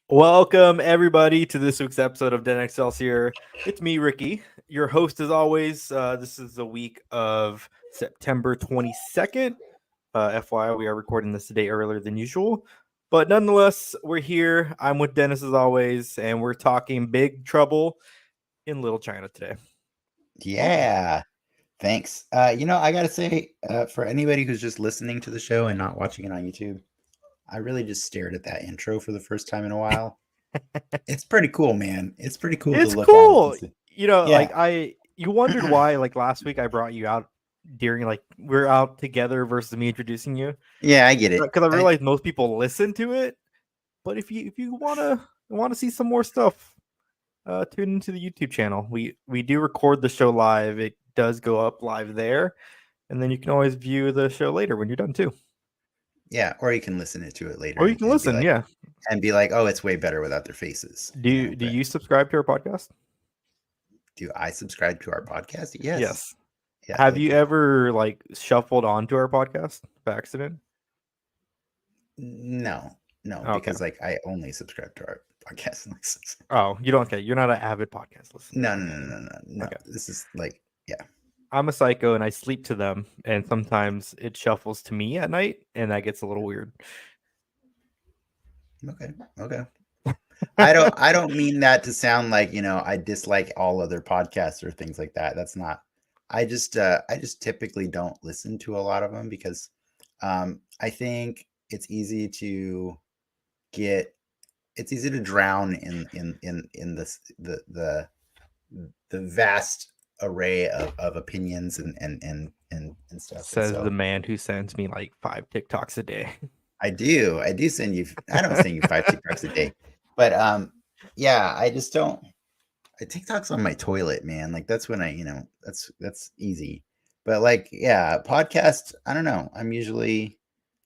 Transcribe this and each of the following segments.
Welcome everybody to this week's episode of Den Excelsior. It's me, Ricky, your host as always. This is the week of September 22nd. FYI, we are recording this a day earlier than usual, but nonetheless, we're here. I'm with Dennis as always, and we're talking Big Trouble in Little China today. Yeah, thanks. I gotta say, for anybody who's just listening to the show and not watching it on YouTube, I really just stared at that intro for the first time in a while. It's pretty cool, man. It's pretty cool It's to look cool. at. You wondered why, like last week, I brought you out during we're out together versus me introducing you. Yeah, I get it. Because I realized most people listen to it, but if you wanna see some more stuff, tune into the YouTube channel. We do record the show live. It does go up live there, and then you can always view the show later when you're done too. Yeah, or you can listen to it later. Or you can listen, and be like, "Oh, it's way better without their faces." Do you subscribe to our podcast? Do I subscribe to our podcast? Yes. Yeah, Have you ever shuffled onto our podcast by accident? No, Okay. Because I only subscribe to our podcast. Oh, you don't? Okay, you're not an avid podcast listener. No. Okay. This is I'm a psycho and I sleep to them, and sometimes it shuffles to me at night, and that gets a little weird. Okay. I don't mean that to sound like, I dislike all other podcasts or things like that. That's not. I just typically don't listen to a lot of them because I think it's easy to drown in the vast array of opinions and stuff. Says the man who sends me 5 TikToks a day. I do send you. I don't send you 5 TikToks a day, but I just don't. TikTok's on my toilet, man. That's when that's easy. But podcast. I don't know. I'm usually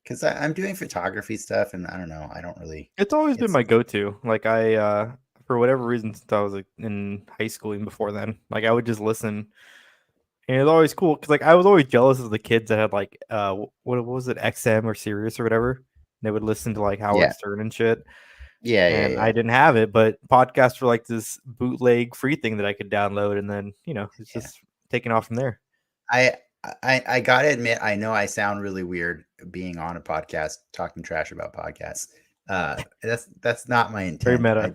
because I'm doing photography stuff, and I don't know. I don't really. It's always been my go-to. For whatever reason, since I was in high school, even before then, I would just listen, and it's always cool because I was always jealous of the kids that had what was it, XM or Sirius or whatever. They would listen to Howard Stern and shit. Yeah. I didn't have it, but podcasts were this bootleg free thing that I could download, and then it's just taking off from there. I gotta admit, I know I sound really weird being on a podcast talking trash about podcasts. That's not my intent. Very meta.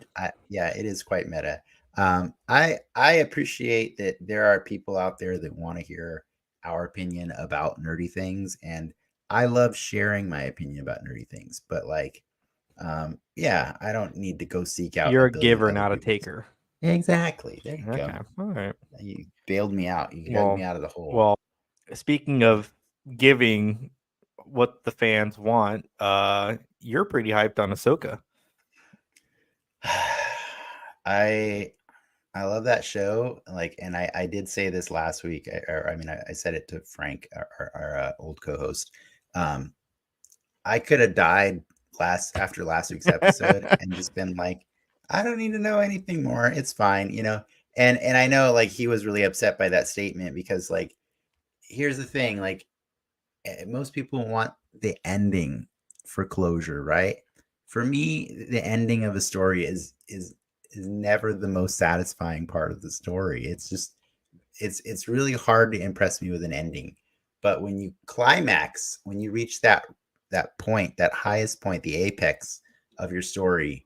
It is quite meta. I appreciate that there are people out there that want to hear our opinion about nerdy things, and I love sharing my opinion about nerdy things. But I don't need to go seek out. You're a giver, not a taker. Exactly. There you go. All right. You bailed me out. You got me out of the hole. Well, speaking of giving what the fans want, you're pretty hyped on Ahsoka. I love that show. And I did say this last week. I said it to Frank, our old co-host. I could have died after last week's episode and just been like, I don't need to know anything more. It's fine, And I know he was really upset by that statement because here's the thing, most people want the ending for closure, right? For me, the ending of a story is never the most satisfying part of the story. It's just it's really hard to impress me with an ending. But when you climax, when you reach that point, that highest point, the apex of your story,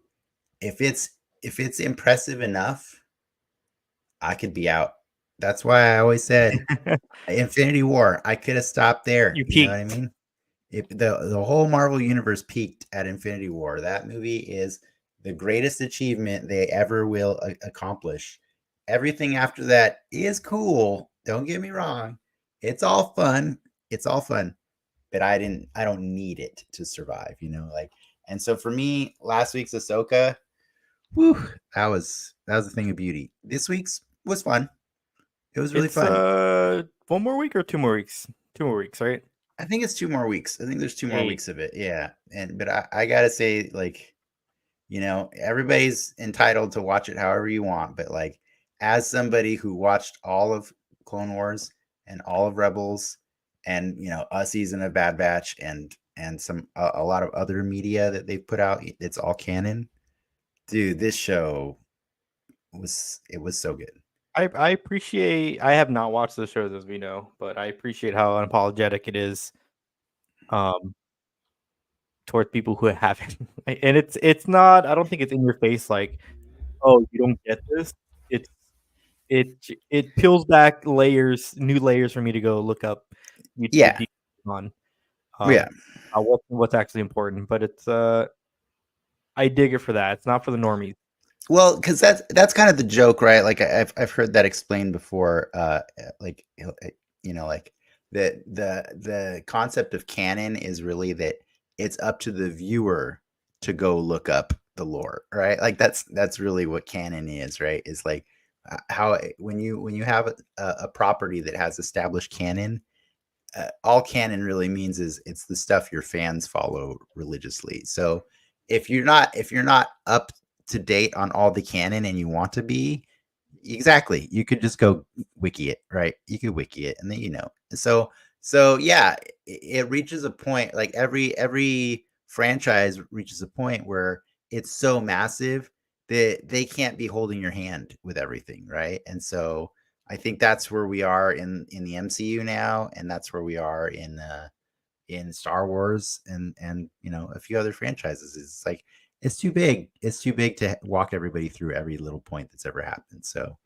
if it's impressive enough, I could be out. That's why I always said Infinity War. I could have stopped there. You know what I mean? If the whole Marvel universe peaked at Infinity War. That movie is the greatest achievement they ever will accomplish. Everything after that is cool. Don't get me wrong. It's all fun. But I don't need it to survive, and so for me, last week's Ahsoka, that was a thing of beauty. This week's was fun. It was really fun. 1 more week or 2 more weeks? 2 more weeks, right? I think it's 2 more weeks. I think there's 2 more Eight. weeks of it. Yeah. But I gotta say, like, everybody's entitled to watch it however you want. But like, as somebody who watched all of Clone Wars and all of Rebels, and a season of Bad Batch, and some a lot of other media that they've put out, it's all canon. Dude, this show was so good. I appreciate. I have not watched the shows as we know, but I appreciate how unapologetic it is. Towards people who haven't, and it's not. I don't think it's in your face like, oh, you don't get this. It's it peels back layers, new layers for me to go look up YouTube Yeah, deep on yeah. what's actually important. But it's I dig it for that. It's not for the normies. Well, because that's kind of the joke, right? Like I've heard that explained before. Like like the concept of canon is really that it's up to the viewer to go look up the lore, right? Like that's really what canon is, right? Is like how when you have a property that has established canon, all canon really means is it's the stuff your fans follow religiously. So if you're not up to date on all the canon and you want to be, exactly, you could just go wiki it, right? You could wiki it, and then so yeah, it reaches a point, like every franchise reaches a point where it's so massive that they can't be holding your hand with everything, right? And so I think that's where we are in the MCU now, and that's where we are in Star Wars, and a few other franchises. It's like it's too big. It's too big to walk everybody through every little point that's ever happened. So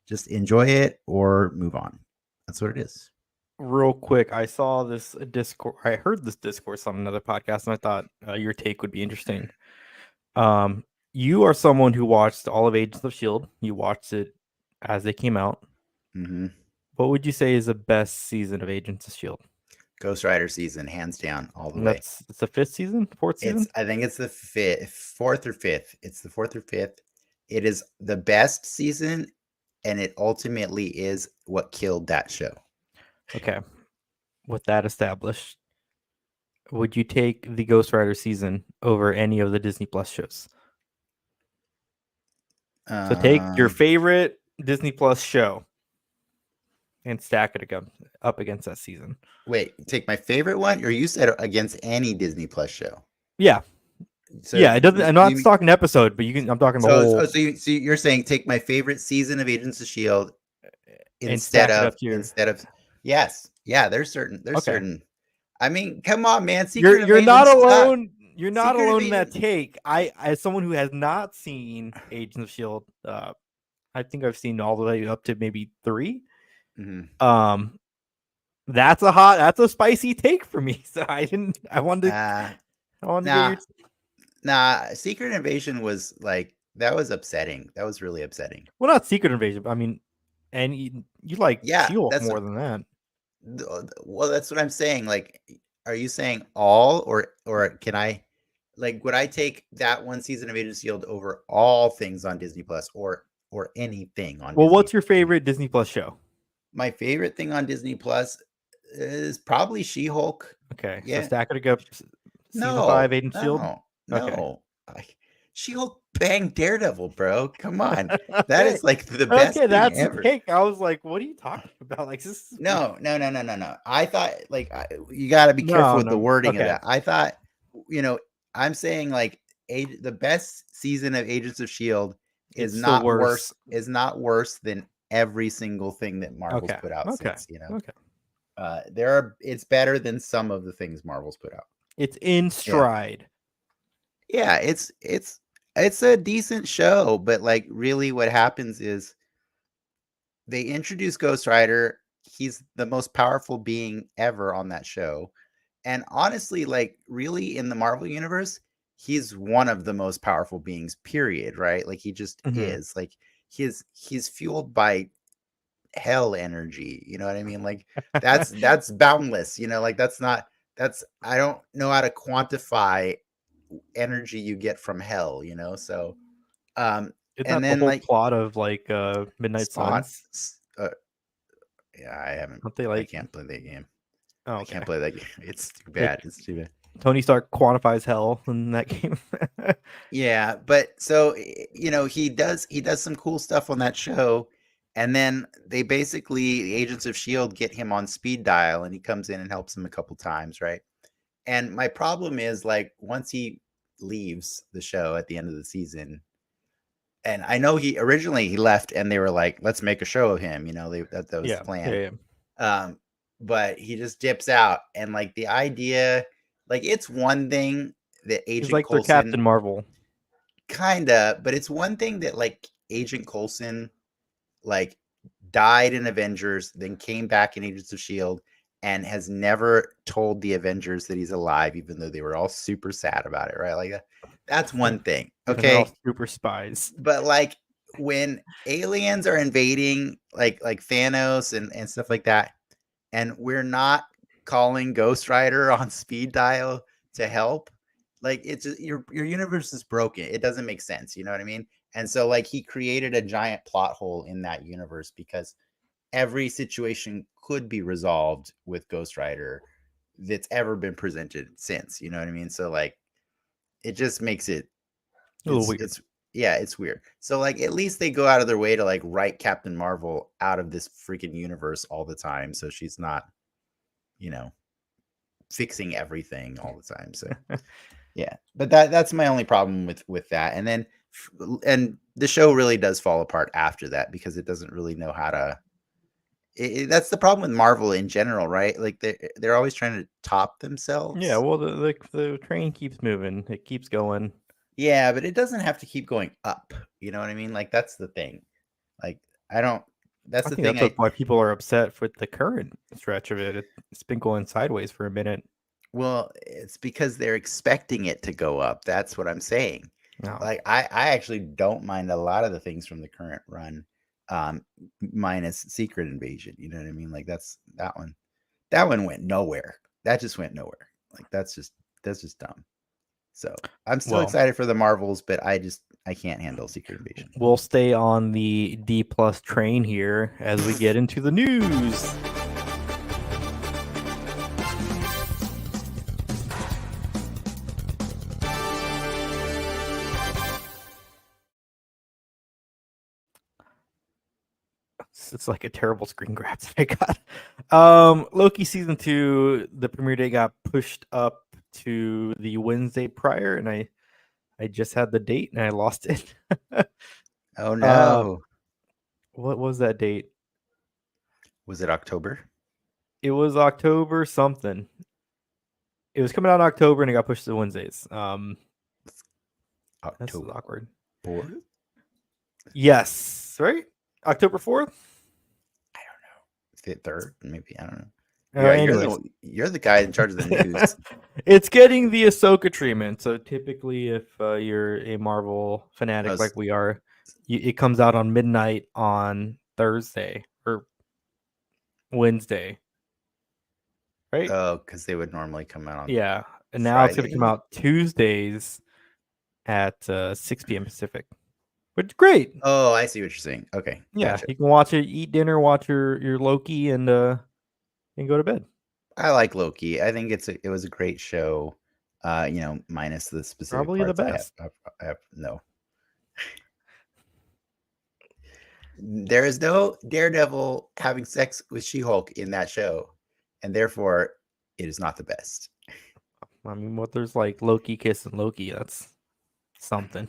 just enjoy it or move on. That's what it is. Real quick, I saw this discourse. I heard this discourse on another podcast, and I thought your take would be interesting. You are someone who watched all of Agents of Shield. You watched it as it came out. Mm-hmm. What would you say is the best season of Agents of Shield? Ghost Rider season, hands down, all the And way. it's the fifth season, fourth season. I think it's the fourth or fifth. It's the fourth or fifth. It is the best season, and it ultimately is what killed that show. Okay, with that established, would you take the Ghost Rider season over any of the Disney Plus shows? So take your favorite Disney Plus show and stack it up against that season. Wait, take my favorite one, or you said against any Disney Plus show? Yeah, So yeah. It doesn't. I'm not talking episode, but you can. I'm talking the whole. So you're saying take my favorite season of Agents of Shield And stack it up to your. instead of yes, yeah. There's certain. I mean, come on, man. You're not alone. You're not Secret alone in that Invasion. take. I, as someone who has not seen Agents of Shield, I think I've seen all the way up to maybe 3. Mm-hmm. That's a spicy take for me. So I wanted to get your. Nah. Secret Invasion was like that was upsetting. That was really upsetting. Well, not Secret Invasion. But I mean, and you like She-Hulk more than that. Well, that's what I'm saying. Like, are you saying all, or can I, like, would I take that one season of Agents of Shield over all things on Disney Plus, or anything on Well, Disney? what's your favorite Disney Plus show? My favorite thing on Disney Plus is probably She-Hulk. Okay, Yeah. so stack it up. Season 5, Agents of Shield. No. She-Hulk banged Daredevil, bro. Come on, that is like the best thing that's ever. Take. I was like, what are you talking about? Like this? No. I thought like you got to be careful with the wording of that. I thought, I'm saying like the best season of Agents of Shield is not worse. Is not worse than every single thing that Marvel's put out since. It's better than some of the things Marvel's put out. It's in stride. Yeah, it's a decent show, but like really what happens is they introduce Ghost Rider. He's the most powerful being ever on that show. And honestly, like really in the Marvel universe, he's one of the most powerful beings, period, right? Like he just is. Like he's fueled by hell energy, you know what I mean? Like that's boundless, like I don't know how to quantify energy you get from hell, so it's and not then the whole like plot of like Midnight Suns. Yeah, I haven't. They like, I can't play that game. Oh, I can't okay. play that game. It's too Yeah, bad. It's too bad. Tony Stark quantifies hell in that game. Yeah, but so he does some cool stuff on that show, and then they basically the Agents of Shield get him on speed dial, and he comes in and helps them a couple times, right? And my problem is like once he leaves the show at the end of the season, and I know he originally he left, and they were like, "Let's make a show of him," that was the Yeah, plan. yeah. Um, but he just dips out, and like the idea, like it's one thing that He's Agent like their Captain Coulson Marvel. kinda, but it's one thing that like Agent Coulson like died in Avengers, then came back in Agents of Shield, and has never told the Avengers that he's alive, even though they were all super sad about it, right? Like that's one thing, And they're all okay? super spies. But like when aliens are invading, like Thanos and stuff like that, and we're not calling Ghost Rider on speed dial to help, like it's your universe is broken. It doesn't make sense. You know what I mean? And so like he created a giant plot hole in that universe because every situation could be resolved with Ghost Rider that's ever been presented since. You know what I mean? So like it just makes it A little weird. it's yeah, it's weird. So like at least they go out of their way to like write Captain Marvel out of this freaking universe all the time, so she's not, you know, fixing everything all the time. So yeah, but that's my only problem with that. And then and the show really does fall apart after that because it doesn't really know how to. That's the problem with Marvel in general, right? Like they're always trying to top Yeah, themselves. well, the train keeps moving. It keeps going. Yeah, but it doesn't have to keep going up. You know what I mean? Like that's the thing. Like I don't. That's I the think thing. that's why people are upset with the current stretch of it. It's been going sideways for a minute. Well, it's because they're expecting it to go up. That's what I'm saying. No. Like I actually don't mind a lot of the things from the current run, um, minus Secret Invasion. You know what I mean? Like that's that one. That one went nowhere. That just went nowhere. Like that's just dumb. So I'm still Well, excited for the Marvels, but I can't handle Secret Invasion. we'll stay on the D plus train here as we get into the news. It's like a terrible screen grab that I got. Loki season 2, the premiere date got pushed up to the Wednesday prior, and I just had the date and I lost it. Oh uh, no. what was that date? Was it October? It was October something. It was coming out in October and it got pushed to Wednesdays. This is October awkward. 4th? Yes, right? October 4th? I don't know. Is it 3rd? Maybe. I don't know. Anyways, You're the guy in charge of the news. it's getting the Ahsoka treatment. So typically, if you're a Marvel fanatic like we are, it comes out on midnight on Thursday or Wednesday, right? Oh, because they would normally come out on Yeah, and now it's going to come Friday. out Tuesdays at 6 p.m. Pacific, which is great. Oh, I see what you're saying. Okay, Yeah, gotcha. you can watch it, eat dinner, watch your Loki, and go to bed. I like Loki. I think it was a great show. Minus the specific Probably the parts best. I have no. There is no Daredevil having sex with She-Hulk in that show, and therefore it is not the best. I mean, what there's like Loki kissing Loki. That's something.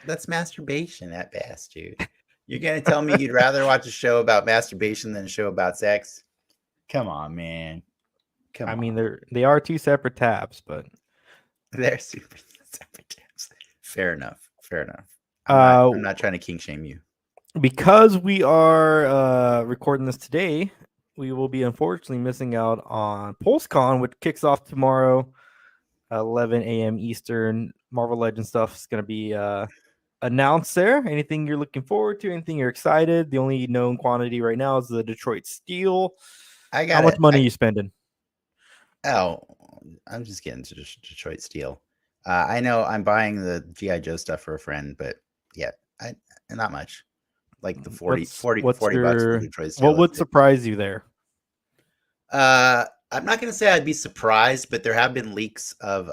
That's masturbation at best, dude. You're gonna tell me you'd rather watch a show about masturbation than a show about sex? Come on, man. Come on. I mean, they are two separate tabs, but They're super separate tabs. Fair enough. Fair enough. I'm not trying to kink shame you. Because we are recording this today, we will be unfortunately missing out on PulseCon, which kicks off tomorrow, 11 a.m. Eastern. Marvel Legends stuff is going to be announced there. Anything you're looking forward to? Anything you're excited? The only known quantity right now is the Detroit Steel. How much money are you spending? Oh, I'm just getting to Detroit Steel. I know I'm buying the G.I. Joe stuff for a friend, but yeah, not much. Like the 40 bucks for Detroit Steel. What would surprise you there? I'm not gonna say I'd be surprised, but there have been leaks of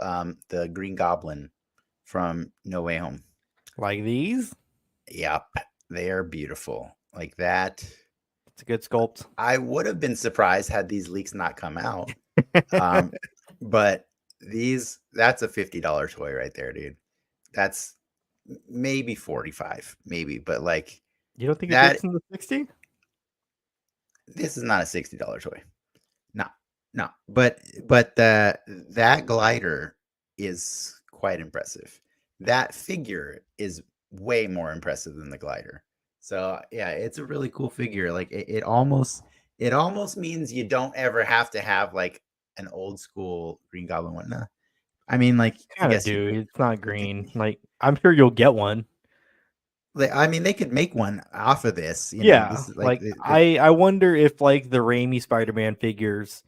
the Green Goblin from No Way Home. Like these? Yep, they are beautiful. Like that. It's a good sculpt. I would have been surprised had these leaks not come out. But that's a $50 toy right there, dude. That's maybe 45, maybe, but like You don't think it that dips in the 60? this is not a $60 toy. No, no. But that glider is quite impressive. That figure is way more impressive than the glider. So yeah, it's a really cool figure. Like it almost means you don't ever have to have like an old school Green Goblin one. No. I mean, like I Kind of guess you do. It's not green. Like I'm sure you'll get one. I mean, they could make one off of this. Yeah, This is like like I wonder if like the Raimi Spider-Man figures,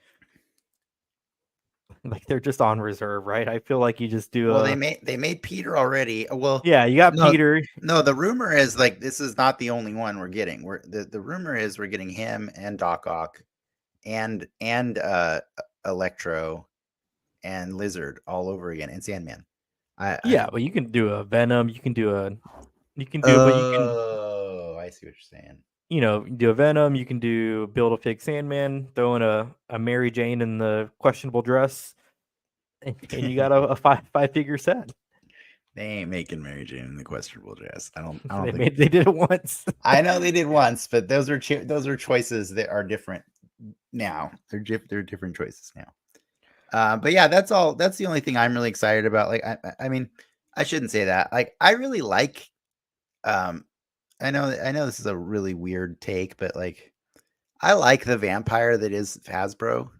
like they're just on reserve, right? I feel like you just do well, a they made Peter already. Well, yeah. You got no, Peter. no. The rumor is like this is not the only one we're getting. The rumor is we're getting him and Doc Ock and Electro and Lizard all over again and Sandman. Yeah, but you can do a Venom. You can do a but you can Oh, I see what you're saying. do a Venom. You can do build a fake Sandman, throw in a Mary Jane in the questionable dress, and you got a five figure set. They ain't making Mary Jane in the questionable dress. I don't They did it once. I know they did once, but those are choices that are different now. They're different choices now. But yeah, that's all. That's the only thing I'm really excited about. Like, I mean, I shouldn't say that. Like, I really like. I know this is a really weird take, but like, I like the vampire that is Hasbro.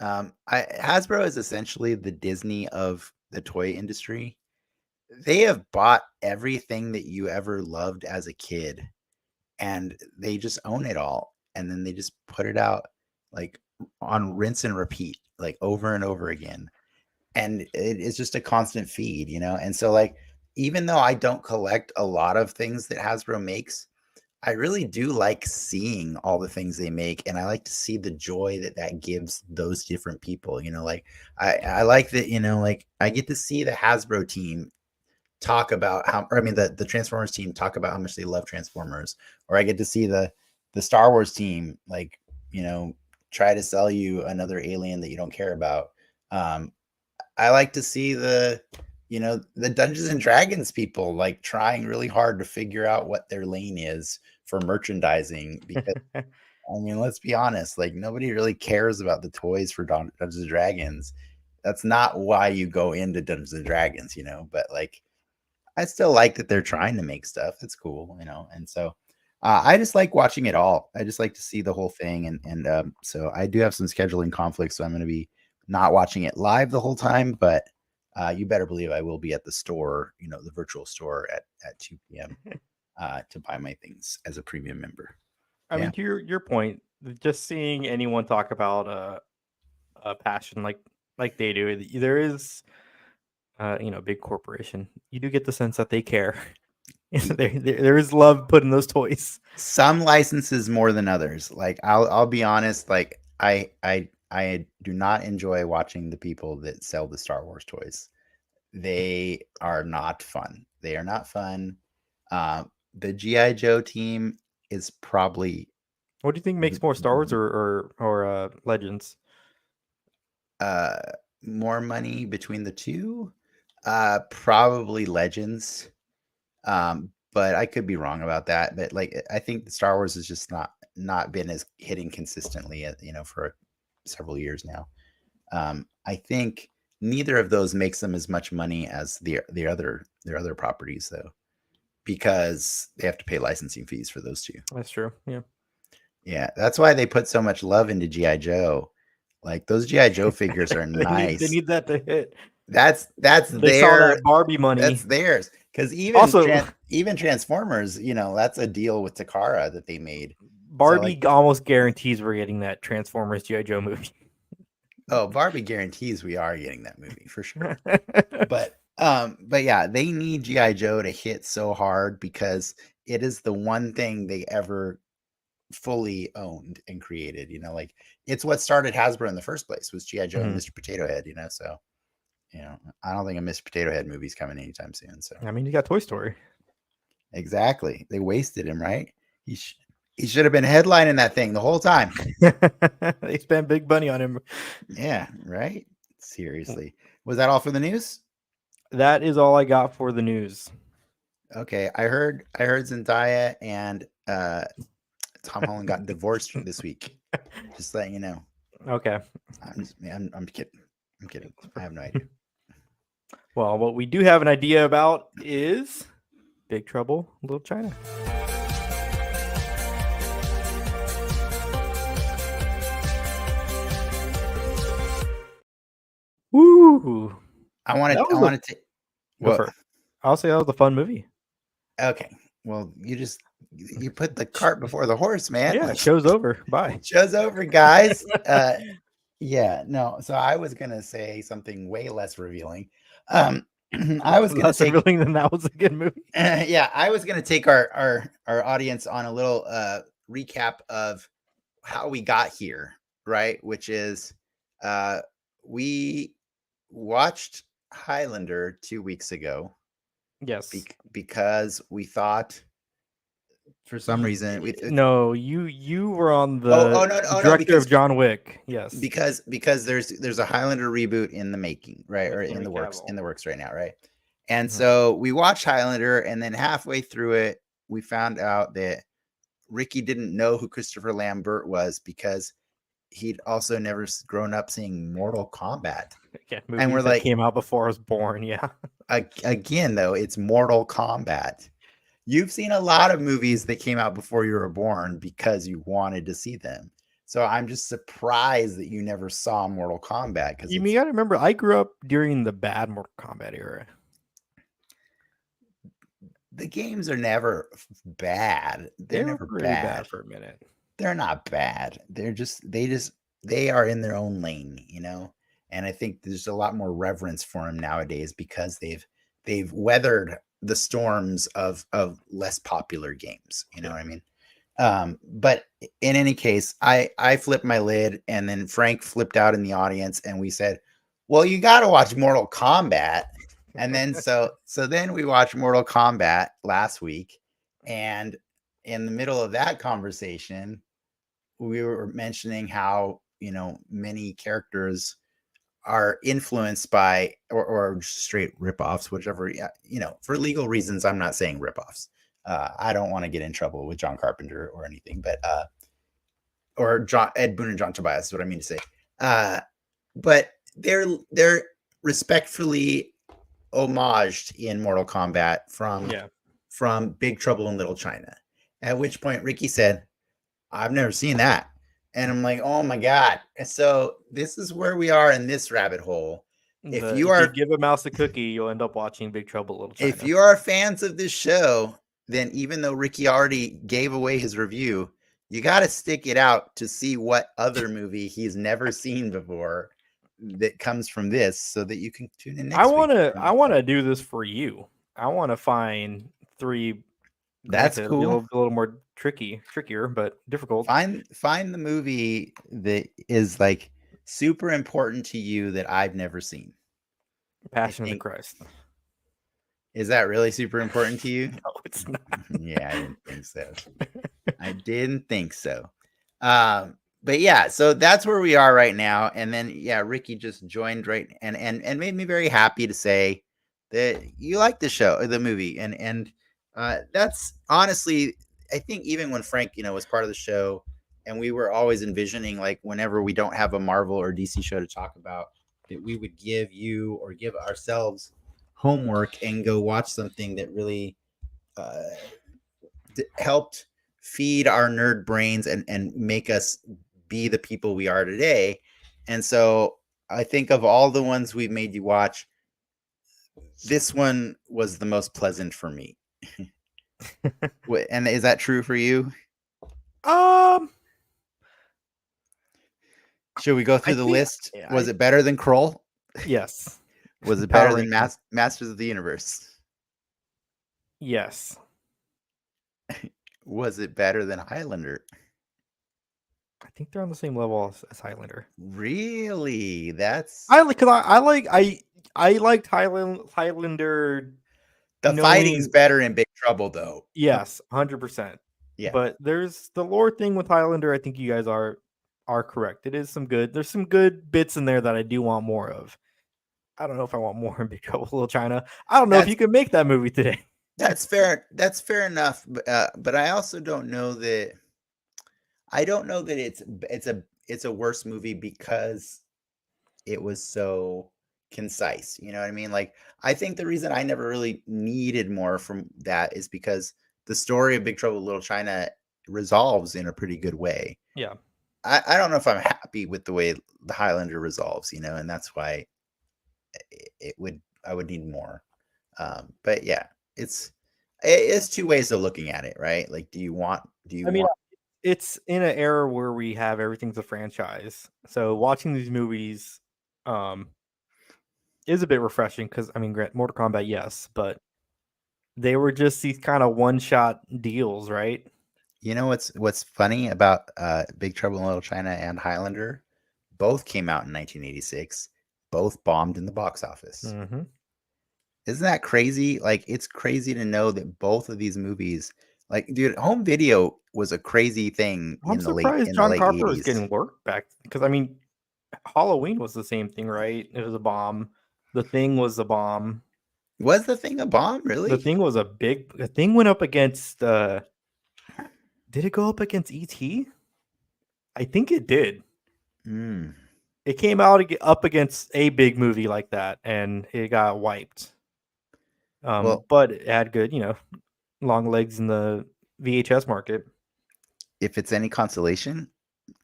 Hasbro is essentially the Disney of the toy industry. They have bought everything that you ever loved as a kid, and they just own it all, and then they just put it out like on rinse and repeat, like over and over again, and it is just a constant feed. And so like even though I don't collect a lot of things that Hasbro makes, I really do like seeing all the things they make, and I like to see the joy that gives those different people. Like I like that. Like I get to see the Hasbro team talk about the Transformers team talk about how much they love Transformers, or I get to see the Star Wars team like try to sell you another alien that you don't care about. I like to see the Dungeons and Dragons people like trying really hard to figure out what their lane is for merchandising, because I mean, let's be honest, like nobody really cares about the toys for Dungeons and Dragons. That's not why you go into Dungeons and Dragons, but like I still like that they're trying to make stuff. It's cool, and so I just like watching it all. I just like to see the whole thing, and so I do have some scheduling conflicts, so I'm going to be not watching it live the whole time, but you better believe I will be at the store, the virtual store at 2 p.m. To buy my things as a premium member. I Yeah. mean, to your point, just seeing anyone talk about a passion like they do, there is, big corporation. You do get the sense that they care. there is love put in those toys. Some licenses more than others. Like I'll be honest, like I do not enjoy watching the people that sell the Star Wars toys. They are not fun. They are not fun. The GI Joe team is probably What do you think makes more Star Wars or Legends? more money between the two. Probably Legends. But I could be wrong about that. But like I think the Star Wars has just not been as hitting consistently, for several years now. I think neither of those makes them as much money as their other properties, though, because they have to pay licensing fees for those two. That's true. Yeah. Yeah, that's why they put so much love into GI Joe. Like those GI Joe figures are nice. They need that to hit. That's They saw that Barbie money. That's theirs. Because even Transformers, that's a deal with Takara that they made. Barbie almost guarantees we're getting that Transformers GI Joe movie. Oh, Barbie guarantees we are getting that movie for sure. But yeah, they need GI Joe to hit so hard because it is the one thing they ever fully owned and created. Like it's what started Hasbro in the first place, was G.I. Joe and Mhm. Mr. Potato Head, so I don't think a Mr. Potato Head movie's coming anytime soon. So I mean, you got Toy Story. exactly, they wasted him, right? He should have been headlining that thing the whole time. They spent big money on him. Yeah, right. Seriously, was that all for the news? That is all I got for the news. Okay, I heard Zendaya and Tom Holland got divorced this week. Just letting you know. Okay. I'm kidding. I'm kidding. I have no idea. Well, what we do have an idea about is Big Trouble in Little China. Woo! I wanted to. Go for it. I'll say that was a fun movie. Okay. Well, you put the cart before the horse, man. Yeah, show's over. Bye. Show's over, guys. Yeah, no. So I was gonna say something way less revealing. I was gonna less revealing than that was a good movie. Yeah, I was gonna take our audience on a little recap of how we got here, right? Which is we watched Highlander 2 weeks ago. Yes. Because we thought, for some reason, no, you were on the director of John Wick. Yes, because there's a Highlander reboot in the making, right, or in the works right now, right? And so we watched Highlander, and then halfway through it, we found out that Ricky didn't know who Christopher Lambert was because he'd also never grown up seeing Mortal Kombat. Yeah, and we're like, came out before I was born. Yeah. Again, though, it's Mortal Kombat. You've seen a lot of movies that came out before you were born because you wanted to see them. So I'm just surprised that you never saw Mortal Kombat. Because you got to remember, I grew up during the bad Mortal Kombat era. The games are never bad. They're never bad for a minute. They're not bad. They are in their own lane, And I think there's a lot more reverence for them nowadays because they've weathered the storms of less popular games. You know what I mean? But in any case, I flipped my lid, and then Frank flipped out in the audience, and we said, well, you got to watch Mortal Kombat. And then so then we watched Mortal Kombat last week, and in the middle of that conversation, we were mentioning how many characters are influenced by or straight ripoffs, whichever. For legal reasons, I'm not saying ripoffs. I don't want to get in trouble with John Carpenter or anything, but or Ed Boon and John Tobias is what I mean to say. But they're respectfully homaged in Mortal Kombat from Big Trouble in Little China. At which point Ricky said, I've never seen that. And I'm like, oh my God. So this is where we are in this rabbit hole. If you give a mouse a cookie, you'll end up watching Big Trouble in Little China. If you are fans of this show, then even though Ricky already gave away his review, you got to stick it out to see what other movie he's never seen before that comes from this, so that you can tune in next week. I want to do this for you. I want to find 3. That's cool. A little more trickier, but difficult. Find the movie that is like super important to you that I've never seen. Passion of the Christ. Is that really super important to you? No, it's not. Yeah, I didn't think so. But yeah, so that's where we are right now. And then Ricky just joined and made me very happy to say that you like the movie, and that's honestly, I think even when Frank was part of the show, and we were always envisioning, like, whenever we don't have a Marvel or DC show to talk about, that we would give you or give ourselves homework and go watch something that really helped feed our nerd brains and make us be the people we are today. And so I think of all the ones we've made you watch, this one was the most pleasant for me. And is that true for you? Should we go through the list? Was it better than Kroll? Yes. Was it better than Masters of the Universe? Yes. Was it better than Highlander? I think they're on the same level as Highlander. Really? That's I like because I liked Highlander the fighting's knowing better in Big Trouble though. yes, 100%. Yeah. But there's the lore thing with Highlander. I think you guys are correct. It is some good. There's some good bits in there that I do want more of. I don't know if I want more in Big Trouble in Little China. I don't know if That's you could make that movie today. that's fair. That's fair enough. But I also don't know that it's a worse movie because it was so concise. You know what I mean? Like I think the reason I never really needed more from that is because the story of Big Trouble in Little China resolves in a pretty good way. Yeah. I don't know if I'm happy with the way the Highlander resolves, and that's why I would need more. But yeah, it's two ways of looking at it, right? Like, do you I mean, want it's in an era where we have everything's a franchise. So watching these movies is a bit refreshing because I mean, Mortal Kombat, yes, but they were just these kind of one-shot deals, right? what's funny about Big Trouble in Little China and Highlander? Both came out in 1986. Both bombed in the box office. Mm-hmm. Isn't that crazy? Like, it's crazy to know that both of these movies, like, dude, home video was a crazy thing I'm in the late surprised in the John late Carpenter is 80s. getting work back because I mean, Halloween was the same thing, right? It was a bomb. The Thing was a bomb. Was the thing a bomb, The really? Thing was a big. The Thing went up against. Did it go up against ET? I think it did. Mm. It came out up against a big movie like that, and it got wiped. Well, But it had good, long legs in the VHS market. if it's any consolation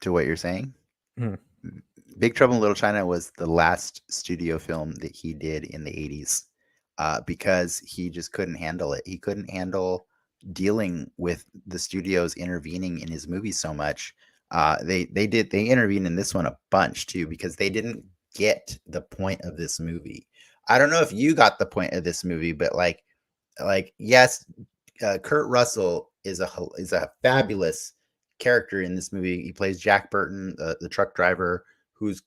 to what you're saying, Hmm. Big Trouble in Little China was the last studio film that he did in the 80s, because he just couldn't handle it. He couldn't handle dealing with the studios intervening in his movies so much. They intervened in this one a bunch too because they didn't get the point of this movie. I don't know if you got the point of this movie, but yes, Kurt Russell is a fabulous character in this movie. He plays Jack Burton, the truck driver who's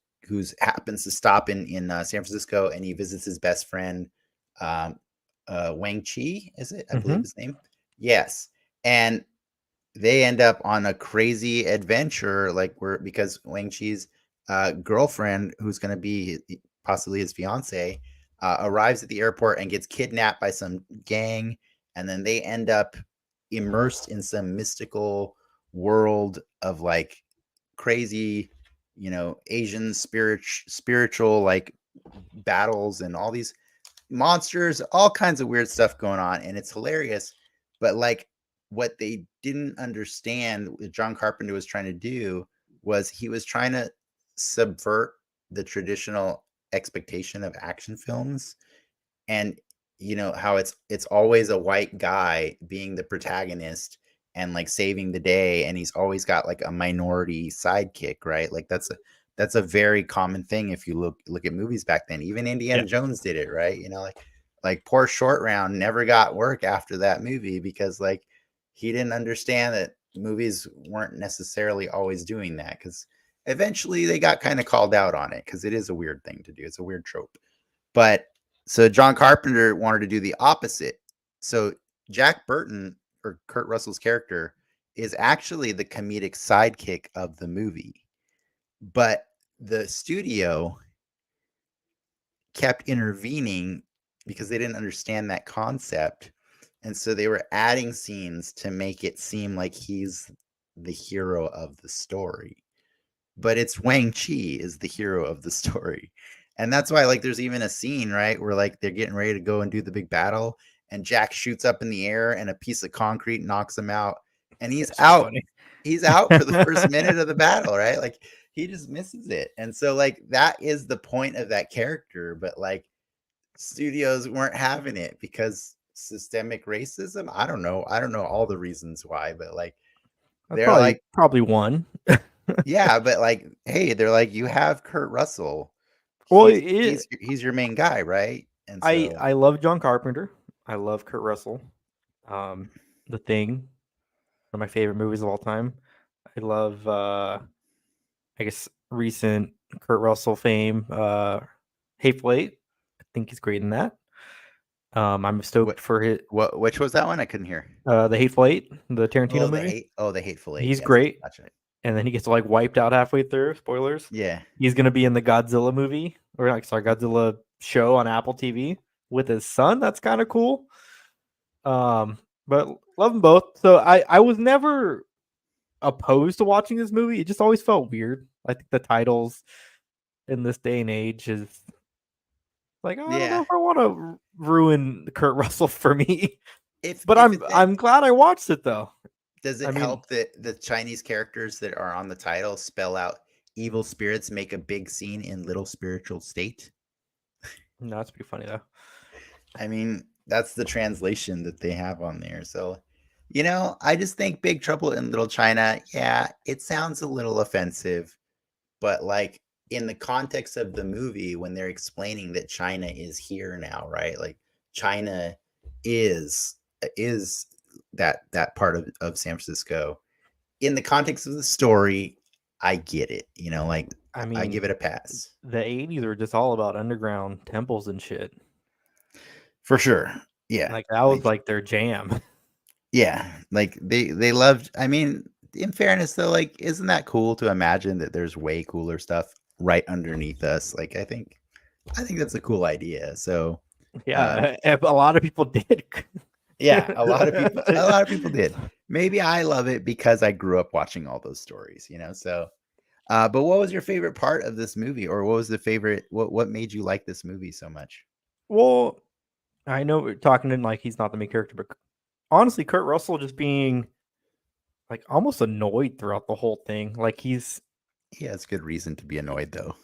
happens to stop in San Francisco, and he visits his best friend, um, Wang Chi. Is it? I believe Mm-hmm. his name. Yes, and they end up on a crazy adventure, because Wang Chi's girlfriend, who's going to be possibly his fiance, arrives at the airport and gets kidnapped by some gang, and then they end up immersed in some mystical world of like crazy, Asian spiritual like battles and all these monsters, all kinds of weird stuff going on, and it's hilarious. But like what they didn't understand, what John Carpenter was trying to do was he was trying to subvert the traditional expectation of action films, and how it's always a white guy being the protagonist and like saving the day, and he's always got like a minority sidekick, right? Like that's a very common thing if you look at movies back then. Even Yeah, Indiana Jones did it, right? Like poor Short Round never got work after that movie because like he didn't understand that movies weren't necessarily always doing that, because eventually they got kind of called out on it because it is a weird thing to do. It's a weird trope. But so John Carpenter wanted to do the opposite. So Jack Burton, or Kurt Russell's character, is actually the comedic sidekick of the movie. But the studio kept intervening because they didn't understand that concept. And so they were adding scenes to make it seem like he's the hero of the story. But it's Wang Chi is the hero of the story. And that's why like there's even a scene, right, where like they're getting ready to go and do the big battle, and Jack shoots up in the air and a piece of concrete knocks him out, and he's it's so out. funny. He's out for the first minute of the battle, right? Like he just misses it. And so like that is the point of that character, but like studios weren't having it because systemic racism. I don't know all the reasons why, but like That's they're probably like, probably one. yeah, but like, hey, they're like, you have Kurt Russell. Well, He's your main guy, right? And so I love John Carpenter. I love Kurt Russell. Um, The Thing, one of my favorite movies of all time. I love I guess recent Kurt Russell fame, Hateful Eight. I think he's great in that. I'm stoked What for his which was that one? I couldn't hear. the Hateful Eight, the Tarantino Oh, movie. the Hateful Eight. He's Yes, great, gotcha. and then he gets like wiped out halfway through. Spoilers. Yeah. He's gonna be in the Godzilla movie, or like sorry, Godzilla show on Apple TV with his son. That's kind of cool. But love them both. So I was never opposed to watching this movie. It just always felt weird. I think the titles in this day and age is like I don't know Yeah. if I want to ruin Kurt Russell for me. If But if it I'm glad I watched it though. does I it mean, help that the Chinese characters that are on the title spell out evil spirits make a big scene in little spiritual state? no, that's pretty funny though. I mean, that's the translation that they have on there. So, I just think Big Trouble in Little China, yeah, it sounds a little offensive, but like in the context of the movie, when they're explaining that China is here now, right? Like China is that part of San Francisco. In the context of the story, I get it. Like I I give mean, it a pass. the 80s were just all about underground temples and shit. For sure. Yeah. Like that was like their jam. Yeah, like they loved. I mean, in fairness though, like isn't that cool to imagine that there's way cooler stuff right underneath us? Like I think that's a cool idea. So Yeah, a lot of people did. yeah, a lot of people did. Maybe I love it because I grew up watching all those stories, So but what was your favorite part of this movie, or what was the favorite what made you like this movie so much? Well, I know we're talking in like he's not the main character, but honestly, Kurt Russell just being like almost annoyed throughout the whole thing. Like He has good reason to be annoyed though.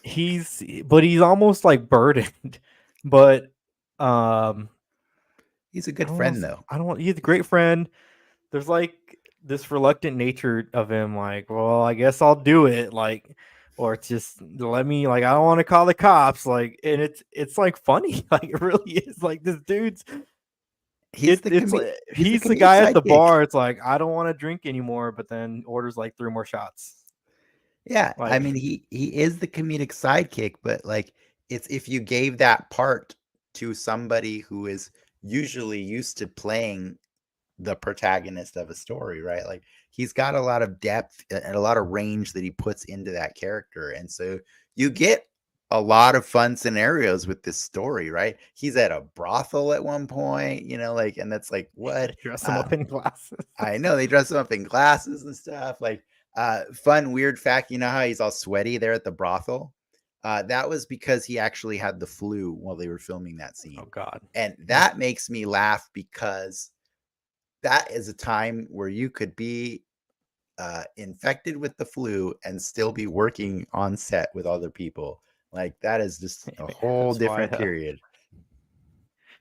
but he's almost like burdened. But He's a good friend though. I don't want he's a great friend. There's like this reluctant nature of him, like, well, I guess I'll do it, like, or it's just let me, like, I don't want to call the cops, like, and it's like funny, like, it really is, like, this dude's, He's it's like he's the comedic guy at the sidekick. bar. It's like I don't want to drink anymore, but then orders like 3 more shots. Yeah, I Like, mean he is the comedic sidekick, but like it's if you gave that part to somebody who is usually used to playing the protagonist of a story, right? Like he's got a lot of depth and a lot of range that he puts into that character. And so you get a lot of fun scenarios with this story, right? He's at a brothel at one point, like, and that's like, what? dress him up in glasses. I know they dress him up in glasses and stuff. Like, fun, weird fact, you know how he's all sweaty there at the brothel? That was because he actually had the flu while they were filming that scene. Oh God. And that makes me laugh because that is a time where you could be infected with the flu and still be working on set with other people. Like that is just a whole different period.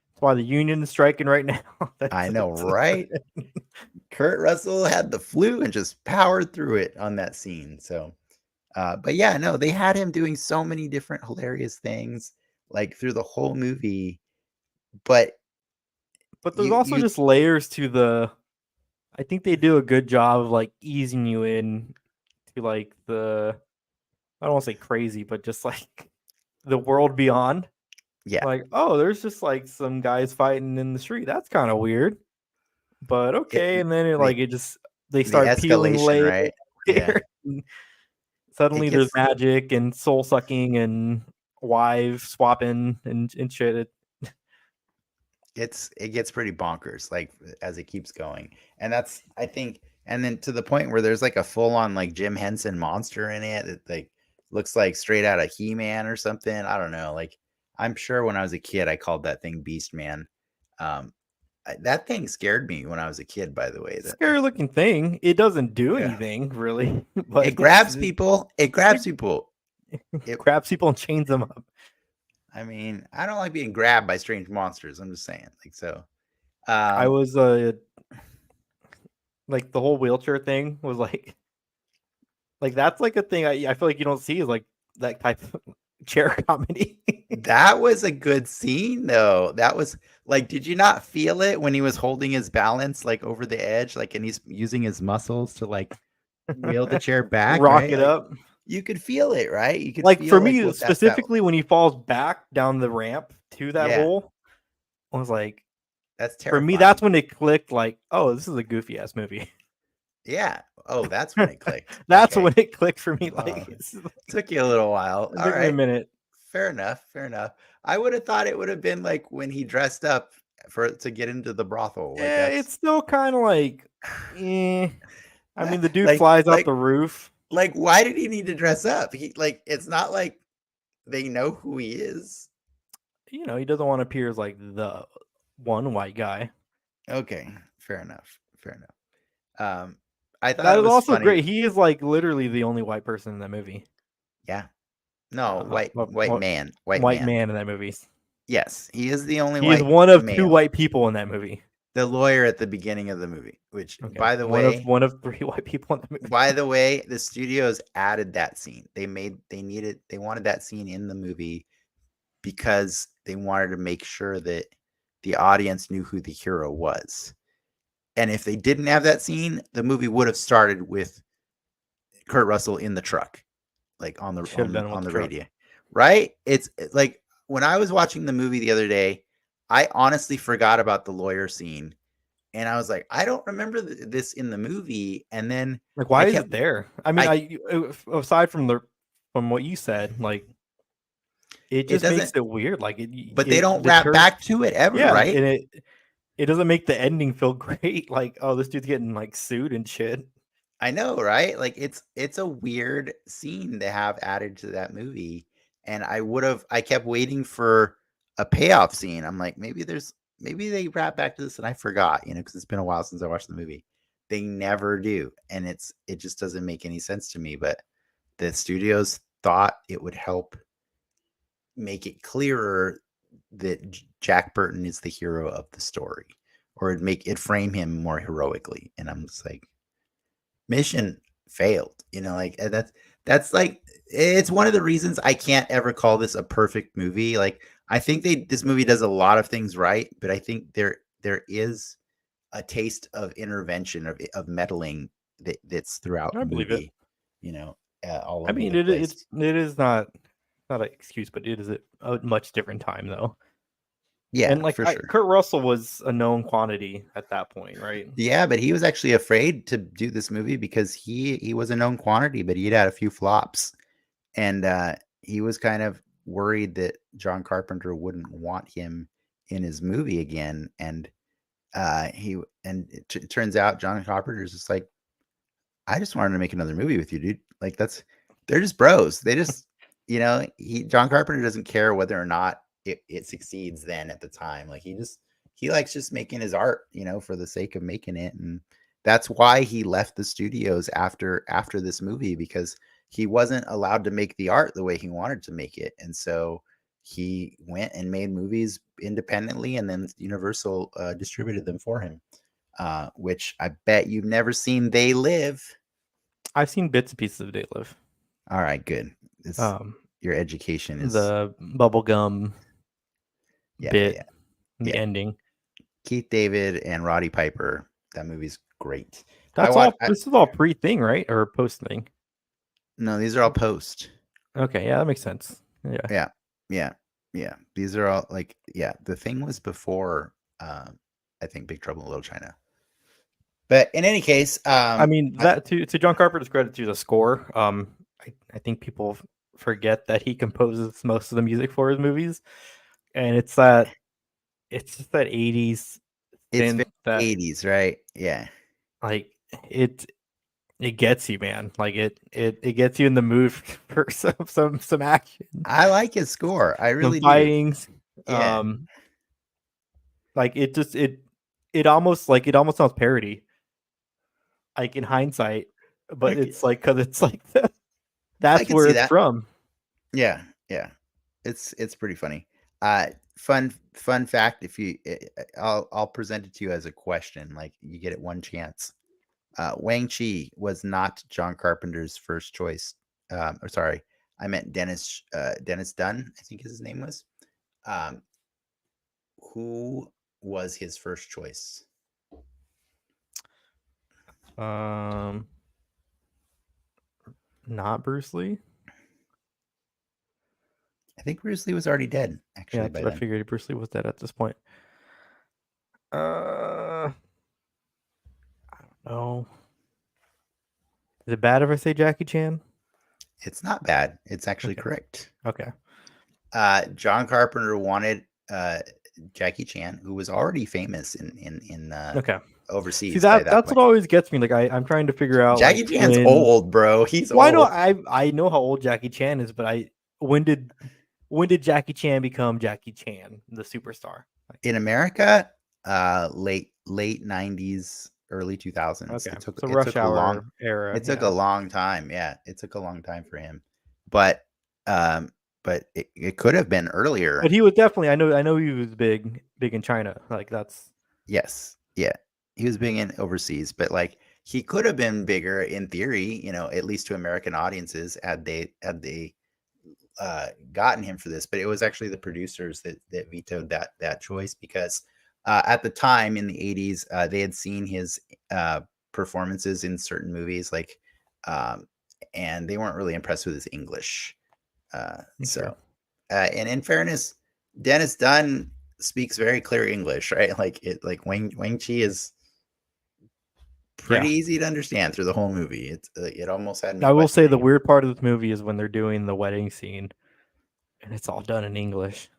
That's why the union is striking right now. I know, right? Kurt Russell had the flu and just powered through it on that scene. So, but yeah, no, they had him doing so many different hilarious things like through the whole movie. But there's also just layers to the. I think they do a good job of like easing you in to like the. I don't want to say crazy, but just like the world beyond. Yeah. Like, oh, there's just like some guys fighting in the street. That's kind of weird. But okay, and then they start peeling layers. Right? Yeah. Suddenly there's magic and soul sucking and wives swapping and shit. It gets pretty bonkers like as it keeps going. And that's I think and then to the point where there's like a full on like Jim Henson monster in it that like looks like straight out of He-Man or something. I don't know. Like I'm sure when I was a kid I called that thing Beast Man. That thing scared me when I was a kid, by the way. Scary looking thing. It doesn't do anything really, but it grabs people. It grabs people. It grabs people and chains them up. I mean, I don't like being grabbed by strange monsters. I'm just saying, like so. I was like the whole wheelchair thing was like that's like a thing I feel like you don't see is like that type of chair comedy. That was a good scene though. That was like, did you not feel it when he was holding his balance like over the edge, like, and he's using his muscles to like wheel the chair back, rock right? it like, up. you could feel it, right? You could Like for feel like me what that felt. specifically, when he falls back down the ramp to that Yeah, hole, I was like, that's for me, that's terrifying. when it clicked. Like, oh, this is a goofy ass movie. Yeah. Oh, that's when it clicked. That's when Okay. it clicked for me. Oh, Like, took you a little while. it All took me a right. minute. Fair enough. Fair enough. I would have thought it would have been like when he dressed up for to get into the brothel. Like Yeah, that's it's still kind of like, eh. I mean, the dude like flies off like the roof. like why did he need to dress up? He like it's not like they know who he is. He doesn't want to appear as like the one white guy. Okay, fair enough. Fair enough. I thought That it is was also funny. great. He is like literally the only white person in that movie. Yeah. No, white What man. White white man. man in that movie? Yes, he is the only He is white one of two male. white people in that movie. The lawyer at the beginning of the movie, which Okay, one of three white people in the movie. by the way, the studios added that scene. They wanted that scene in the movie because they wanted to make sure that the audience knew who the hero was. And if they didn't have that scene, the movie would have started with Kurt Russell in the truck, like on the Should have done it with on the the truck. radio. Right? It's like when I was watching the movie the other day, I honestly forgot about the lawyer scene. And I was like, I don't remember this in the movie. And then Like, I why is kept it there? I mean, I aside from what you said, like it it just makes doesn't it weird. Like it but they it don't wrap deters. back to it ever, Yeah, right? and it doesn't make the ending feel great. Like, oh, this dude's getting like sued and shit. I know, right? Like it's a weird scene to have added to that movie. And I kept waiting for a payoff scene. I'm like, maybe they wrap back to this and I forgot, because it's been a while since I watched the movie. They never do. And it just doesn't make any sense to me. But the studios thought it would help make it clearer that Jack Burton is the hero of the story, or it frame him more heroically. And I'm just like, mission failed. Like that's like it's one of the reasons I can't ever call this a perfect movie. Like I think this movie does a lot of things right, but I think there is a taste of intervention of meddling that's throughout I the believe it. movie. You know, all I over mean, the place. it is not an excuse, but it is a much different time though. Yeah, And like for sure. Kurt Russell was a known quantity at that point, right? Yeah, but he was actually afraid to do this movie because he was a known quantity, but he'd had a few flops, and he was kind of worried that John Carpenter wouldn't want him in his movie again. And it turns out John Carpenter's just like, I just wanted to make another movie with you, dude. Like they're just bros. They just John Carpenter doesn't care whether or not it succeeds then at the time. Like he likes just making his art, for the sake of making it. And that's why he left the studios after this movie, because he wasn't allowed to make the art the way he wanted to make it. And so he went and made movies independently, and then Universal distributed them for him, which I bet you've never seen. They Live. I've seen bits and pieces of Day Live. All right, good. Your education is The bubblegum yeah, bit, yeah, the yeah. ending. Keith David and Roddy Piper. That movie's great. That's all. This is all pre thing, right, or post thing? No, these are all post. Okay, yeah, that makes sense. Yeah, Yeah. These are all like The Thing was before. I think Big Trouble in Little China. But in any case, I mean that to John Carpenter's credit to the score. I think people forget that he composes most of the music for his movies, and it's just that 80s it's synth very that 80s, right? Yeah. like it gets you, man. Like it gets you in the mood for some action, I like his score. I some really do. fightings. Yeah. Like it almost sounds parody, like in hindsight, but Okay. it's like because it's like I that's can where see it's that. from. Yeah. It's pretty funny. Fun fact. If you, I'll present it to you as a question. Like you get it one chance. Wang Chi was not John Carpenter's first choice. Or sorry, I meant Dennis Dunn, I think his name was. Um, who was his first choice? Um, not Bruce Lee. I think Bruce Lee was already dead, actually, Yeah, by I then. figured Bruce Lee was dead at this point. I don't know. Is it bad if I say Jackie Chan? It's not bad. It's actually Okay. correct. Okay. John Carpenter wanted Jackie Chan, who was already famous in Okay. See, overseas by that that that's what point. always gets me. Like I'm trying to figure out Jackie like Chan's when. old, bro. He's Well, old. I know how old Jackie Chan is, but when did Jackie Chan become Jackie Chan, the superstar? Like, In America, late 90s, early 2000s. okay, It took so it Rush took a long Hour era. it took Yeah, a long time. Yeah, it took a long time for him. But it could have been but earlier. he was definitely. I know he was big in China. Like that's Yes. Yeah. He was big in overseas, but like he could have been bigger in theory, at least to American audiences had they gotten him for this. But it was actually the producers that vetoed that choice because at the time in the 80s, they had seen his performances in certain movies, like um, and they weren't really impressed with his English. okay. And in fairness, Dennis Dunn speaks very clear English, right? Like Wang Chi is Yeah, pretty easy to understand through the whole movie. It almost had me I will say the questioning. weird part of this movie is when they're doing the wedding scene and it's all done in English.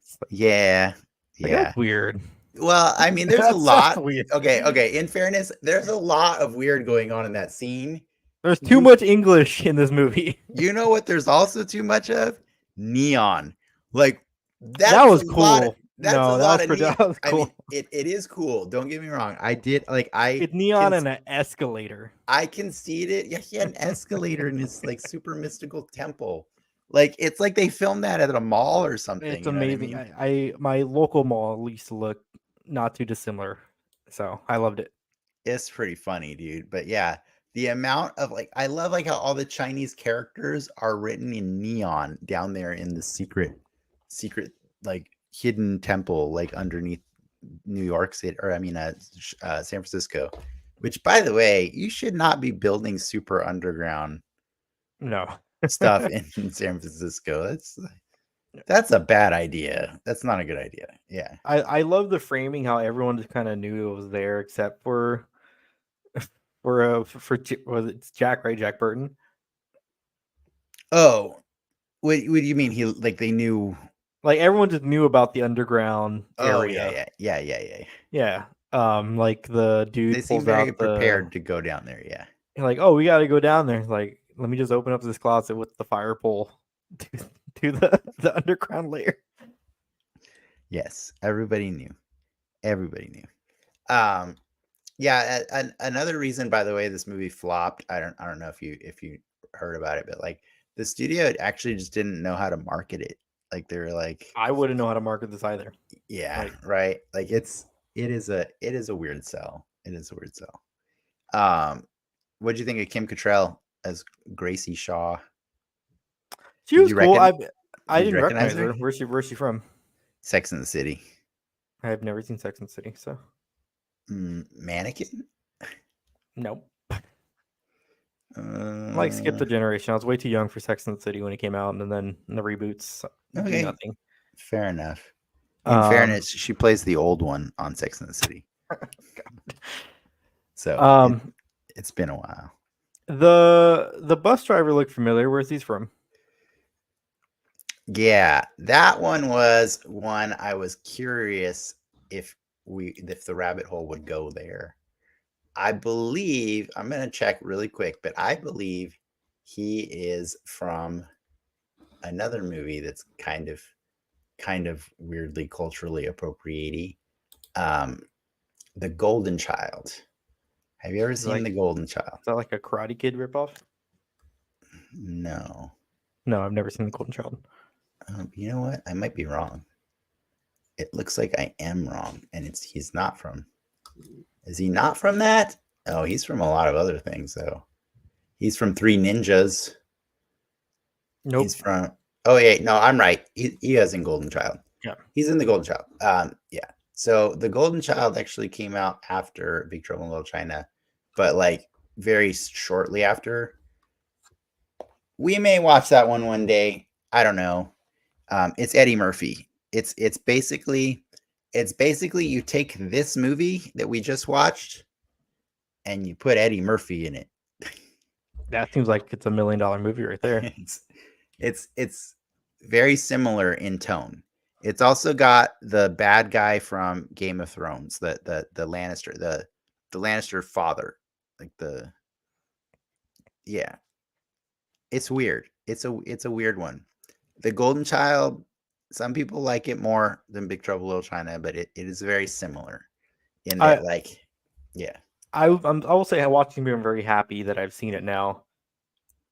It's Yeah, like that's yeah. weird. Well, I mean, there's a That's lot. weird. Okay. In fairness, there's a lot of weird going on in that scene. There's too You much English in this movie. you know what? There's also too much of neon. Like That that's a was lot. cool. That's a No, that lot was of pretty. neon. That was I mean, cool. it is cool. Don't get me wrong. I did like I It's neon can and an escalator. I concede it. Yeah, he had an escalator in his like super mystical temple. Like it's like they filmed that at a mall or something. It's You know what I amazing. mean? I my local mall at least looked not too dissimilar, so I loved it. It's pretty funny, dude. But yeah, the amount of like I love like how all the Chinese characters are written in neon down there in the secret like hidden temple like underneath New York City or I mean San Francisco. Which by the way, you should not be building super underground No, stuff in San Francisco. That's a bad idea. That's not a good idea. Yeah. I love the framing. How everyone just kind of knew it was there, except was it Jack, right? Jack Burton. Oh, what do you mean? He like they knew? Like everyone just knew about the underground Oh yeah, area. yeah, yeah, yeah, yeah. Yeah. Like the They dude seem pulls very out the prepared to go down there. Yeah. like, oh, we got to go down there. Like, let me just open up this closet with the fire pole to, to the underground layer. Yes, everybody knew. Everybody knew. Yeah. Another reason, by the way, this movie flopped. I don't know if you heard about it, but like the studio actually just didn't know how to market it. Like they were like, I wouldn't know how to market this either. yeah, Like, right. Like it is a weird sell. It is a weird sell. Um, what do you think of Kim Cattrall as Gracie Shaw? she was cool. I Did you didn't recognize recognize her? her. Where's she from? Sex in the City. I've never seen Sex and the City, so Mannequin. nope. Like skip Uh, the generation. I was way too young for Sex and the City when it came out, and then in the reboots do okay, nothing. fair enough. In Um, fairness, she plays the old one on Sex in the City, so um, it's been a while. the bus driver looked familiar. Where's he from? Yeah, that one was one I was curious if the rabbit hole would go there. I believe I'm going to check really quick, but I believe he is from another movie that's kind of weirdly culturally appropriating. Um, The Golden Child. Have you ever Is seen The Golden Child? that like a Karate Kid ripoff? No. No, I've never seen The Golden Child. You know what? I might be wrong. It looks like I am wrong, and he's not from. Is he not from that? Oh, he's from a lot of other things, though. He's from Three Ninjas. Nope. He's from. Oh yeah, no, I'm right. He is in Golden Child. Yeah. He's in The Golden Child. Yeah. So The Golden Child actually came out after Big Trouble in Little China, but like very shortly after. we may watch that one day. I don't know. It's Eddie Murphy. It's basically you take this movie that we just watched and you put Eddie Murphy in it. That seems like it's $1 million movie right there. it's very similar in tone. It's also got the bad guy from Game of Thrones, the Lannister, the Lannister father, like the yeah. It's weird. It's a weird one. The Golden Child, some people like it more than Big Trouble Little China, but it is very similar in I that, like, yeah, I will say watching me, I'm very happy that I've seen it now,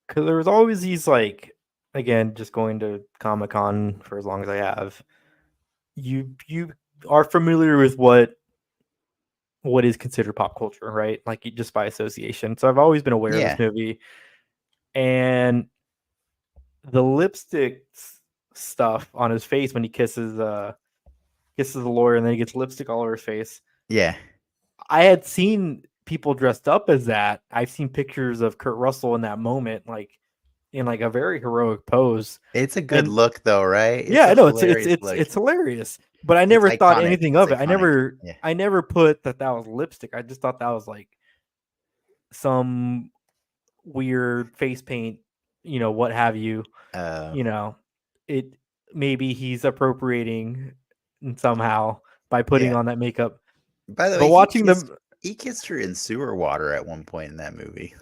because there was always these like, again, just going to Comic-Con for as long as I have. You are familiar with what is considered pop culture, right? Like just by association. So I've always been aware of this yeah, movie, and the lipstick stuff on his face when he kisses the lawyer and then he gets lipstick all over his face. yeah. I had seen people dressed up as that. I've seen pictures of Kurt Russell in that moment, like in like a very heroic pose. It's a good And look, though, right? It's yeah, a I know it's hilarious look. it's hilarious. But I It's never thought iconic. anything It's of it. iconic. Yeah. I never put that was lipstick. I just thought that was like some weird face paint, what have you. Uh, You know, it maybe he's appropriating somehow by putting yeah. on that makeup. By the But way, watching them, he kissed her in sewer water at one point in that movie.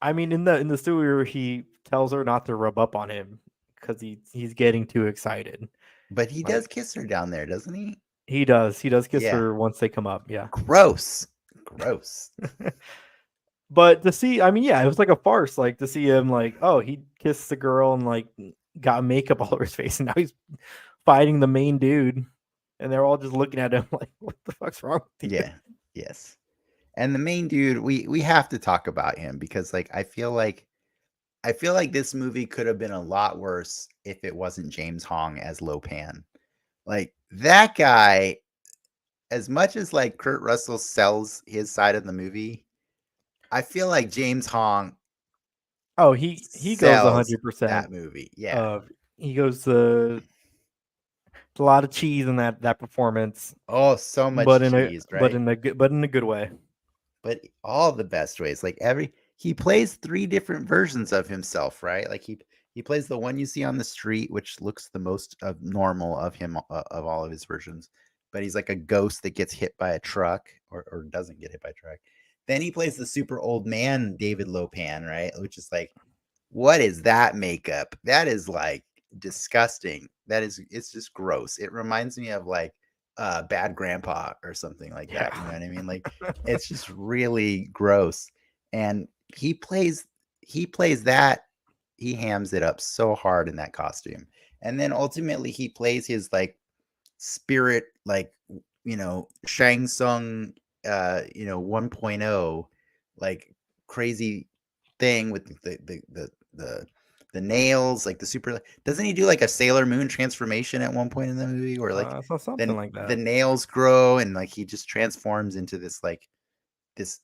I mean, in the sewer, he tells her not to rub up on him because he's getting too excited. But he does Like kiss her down there, doesn't he? he does kiss Yeah. her once they come up, yeah. Gross. Gross. But to see, I mean, yeah, it was like a farce. Like to see him, like, oh, he kissed the girl and like got makeup all over his face, and now he's fighting the main dude, and they're all just looking at him like, what the fuck's wrong with you? Yeah. Yes. And the main dude, we have to talk about him because, like, I feel like this movie could have been a lot worse if it wasn't James Hong as Lopan. Like, that guy, as much as like Kurt Russell sells his side of the movie, I feel like James Hong Oh, he goes sells 100%. that movie. Yeah. He goes to a lot of cheese in that performance, Oh, so much cheese, right? but in a good way. But all the best ways. Like he plays three different versions of himself, right? Like he plays the one you see on the street, which looks the most of normal of him of all of his versions. But he's like a ghost that gets hit by a truck or doesn't get hit by a truck. Then he plays the super old man David Lopan, right? Which is like, what is that makeup? That is like disgusting. It's just gross. It reminds me of like Bad Grandpa or something like that. You know what I mean? Like, it's just really gross. And he plays that, he hams it up so hard in that costume. And then ultimately he plays his like spirit, like, Shang Tsung 1.0, like crazy thing with the nails, like the super. Doesn't he do like a Sailor Moon transformation at one point in the movie, where like So something then like the that. nails grow and like he just transforms into this like this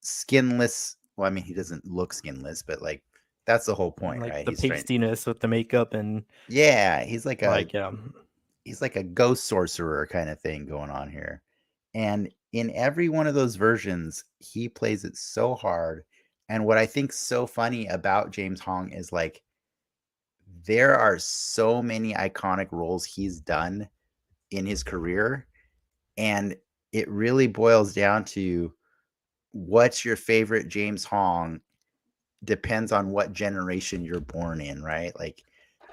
skinless. Well, I mean, he doesn't look skinless, but like that's the whole And point, like right? the He's trying. pastiness with the makeup and Yeah, like he's like a ghost sorcerer kind of thing going on here. And in every one of those versions, he plays it so hard. And what I think so funny about James Hong is like there are so many iconic roles he's done in his career, and it really boils down to what's your favorite James Hong depends on what generation you're born in, right? Like,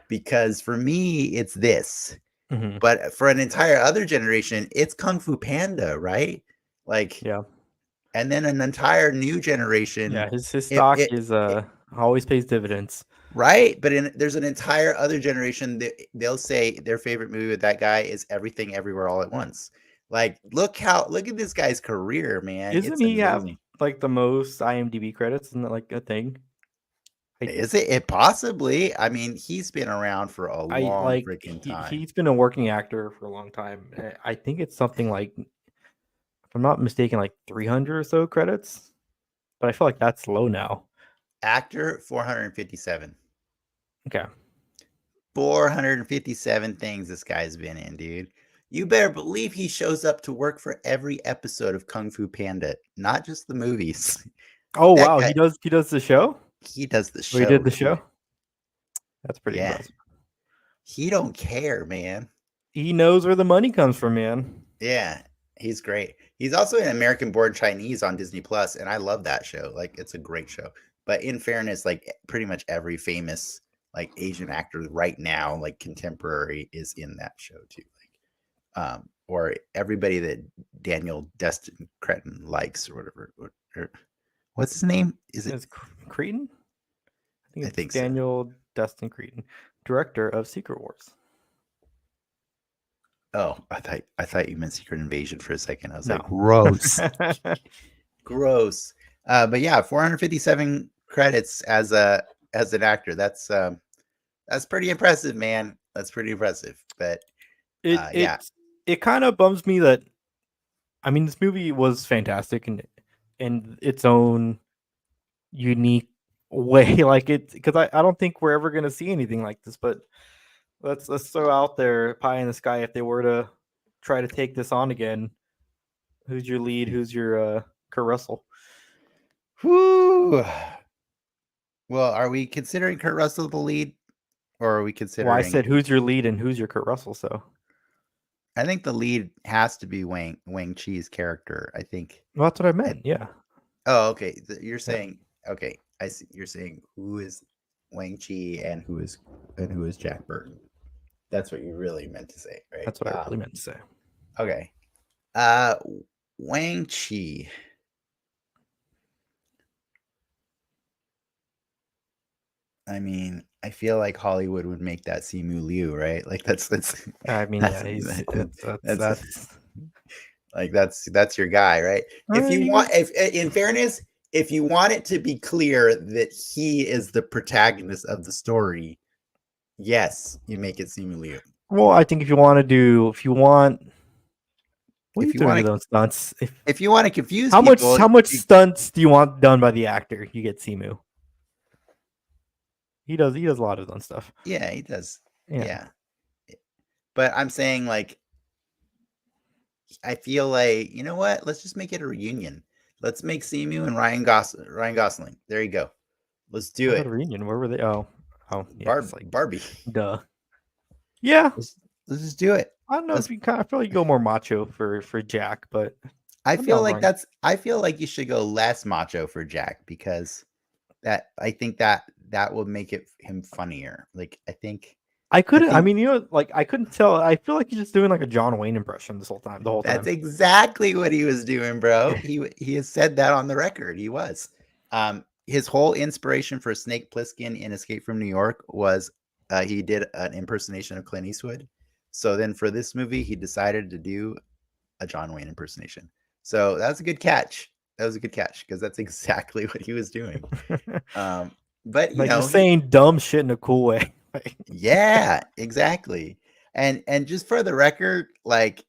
because for me it's this, mhm, but for an entire other generation it's Kung Fu Panda, right? Like, yeah. and then an entire new generation, Yeah, his it stock it, is it always pays dividends. right, but there's an entire other generation that they'll say their favorite movie with that guy is Everything Everywhere All at Once. Like, look at this guy's career, man. Isn't It's he have amazing. like the most IMDb credits? Isn't that like a thing? I Is it possibly? I mean, he's been around for a I long like freaking time. he's been a working actor for a long time. I think it's something like, if I'm not mistaken, like 300 or so credits. But I feel like that's low now. Actor 457. Okay. 457 things this guy's been in, dude. You better believe he shows up to work for every episode of Kung Fu Panda, not just the movies. Oh That wow, guy, he does the show? he does the Or he did show, the dude. show? That's pretty Yeah. impressive. He don't care, man. He knows where the money comes from, man. Yeah, he's great. He's also an American Born Chinese on Disney Plus, and I love that show. Like, it's a great show. But in fairness, like pretty much every famous like Asian actor right now, like contemporary, is in that show too. Like, or everybody that Daniel Destin Cretton likes or whatever. Or, what's his name? Is it? Is Cretan? I think I it's think so. Daniel Destin Cretan, director of Secret Wars. Oh, I thought you meant Secret Invasion for a second. I was No. like, gross. Gross. But yeah, 457 credits as an actor. That's pretty impressive, man. That's pretty impressive. But yeah, it kind of bums me that, I mean, this movie was fantastic and in its own unique way. Like it, because I don't think we're ever gonna see anything like this. But let's throw out there pie in the sky if they were to try to take this on again. Who's your lead? Who's your Kurt Russell? whew. Well, are we considering Kurt Russell the lead, or are we considering? Well, I said who's your lead and who's your Kurt Russell. So I think the lead has to be Wang Chi's character. I think. well, that's what I meant. Yeah. Oh, okay. You're saying okay. I see. You're saying who is Wang Chi and who is Jack Burton. That's what you really meant to say, right? That's what I really meant to say. Okay. Wang Chi. I mean, I feel like Hollywood would make that Simu Liu, right? Like that's I mean, that's, yeah, that's like that's your guy, right? If you want, if in fairness, if you want it to be clear that he is the protagonist of the story, yes, you make it Simu Liu. Well, I think if you want, what are you doing to those stunts? If you want to confuse how people, much stunts do you want done by the actor? You get Simu. He does a lot of his own stuff. Yeah, he does. Yeah. But I'm saying, like, I feel like, you know what? Let's just make it a reunion. Let's make Simu and Ryan Gosling. There you go. Let's do it. A reunion. Where were they? Oh, yeah, Barbie. Duh. Yeah. Let's just do it. I don't know if you kind of feel like you go more macho for Jack, but I feel like you should go less macho for Jack, because I think that will make him funnier. Like, I mean, you know, like I couldn't tell. I feel like he's just doing like a John Wayne impression the whole time. That's exactly what he was doing, bro. He has said that on the record. He was. His whole inspiration for Snake Plissken in Escape from New York was he did an impersonation of Clint Eastwood. So then for this movie, he decided to do a John Wayne impersonation. So that was a good catch. Because that's exactly what he was doing. But you know, saying dumb shit in a cool way. Yeah, exactly. And just for the record, like